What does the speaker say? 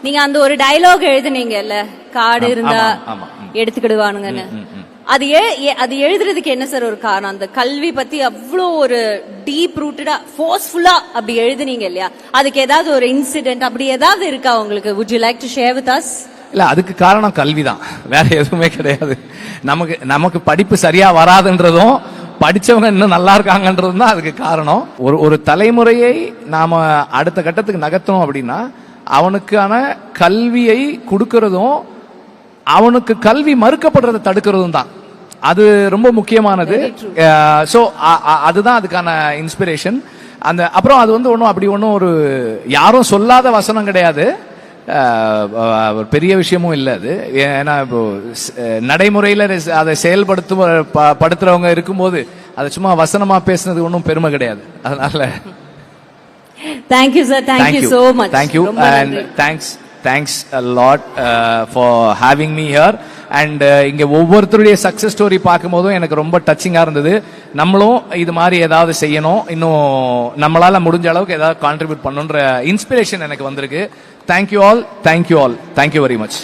நீங்க அந்த ஒரு டயலாக் எழுதுனீங்கல்ல, காடு இருந்தா எடுத்துக்கிடுவானுங்கன்னு. அது எழுதுறதுக்கு என்ன சார் ஒரு காரணம்? அந்த கல்வி பத்தி அவ்வளோ ஒரு டீப் ரூட்டடா ஃபோர்ஸ்ஃபுல்லா அப்படி எழுதுனீங்க இல்லையா? அதுக்கு ஏதாவது ஒரு இன்சிடென்ட் அப்படி ஏதாவது இருக்கா உங்களுக்கு? would you like to share with us? இல்ல, அதுக்கு காரணம் கல்விதான், வேற எதுவுமே கிடையாது. நமக்கு படிப்பு சரியா வராதுன்றதும் படிச்சவங்க இன்னும் நல்லா இருக்காங்கன்றதும் தான் அதுக்கு காரணம். ஒரு தலைமுறையை நாம அடுத்த கட்டத்துக்கு நகர்த்தணும் அப்படின்னா அவனுக்கான கல்வியை கொடுக்கறதும் அவனுக்கு கல்வி மறுக்கப்படுறதை தடுக்கிறதும் தான். அது ரொம்ப முக்கியமானது. சோ அதுதான் அதுக்கான இன்ஸ்பிரேஷன். அப்புறம் அது ஒன்றும் அப்படி ஒன்றும் ஒரு யாரும் சொல்லாத வசனம் கிடையாது, ஒரு பெரிய விஷயமும் இல்லை அது. ஏன்னா இப்போ நடைமுறையில அதை படுத்துறவங்க இருக்கும்போது அதை சும்மா வசனமா பேசுனது ஒன்றும் பெருமை கிடையாது. அதனால thank you sir, thank you so much. Thank you and thanks a lot for having me here. And இங்க ஒவ்வொருத்தருடைய சக்சஸ் ஸ்டோரி பார்க்கும்போதும் எனக்கு ரொம்ப டச்சிங்கா இருந்தது. நம்மளும் இது மாதிரி ஏதாவது செய்யணும், இன்னும் நம்மளால முடிஞ்ச அளவுக்கு ஏதாவது கான்ட்ரிபியூட் பண்ணணுன்ற இன்ஸ்பிரேஷன் எனக்கு வந்திருக்கு. Thank you all, thank you very much.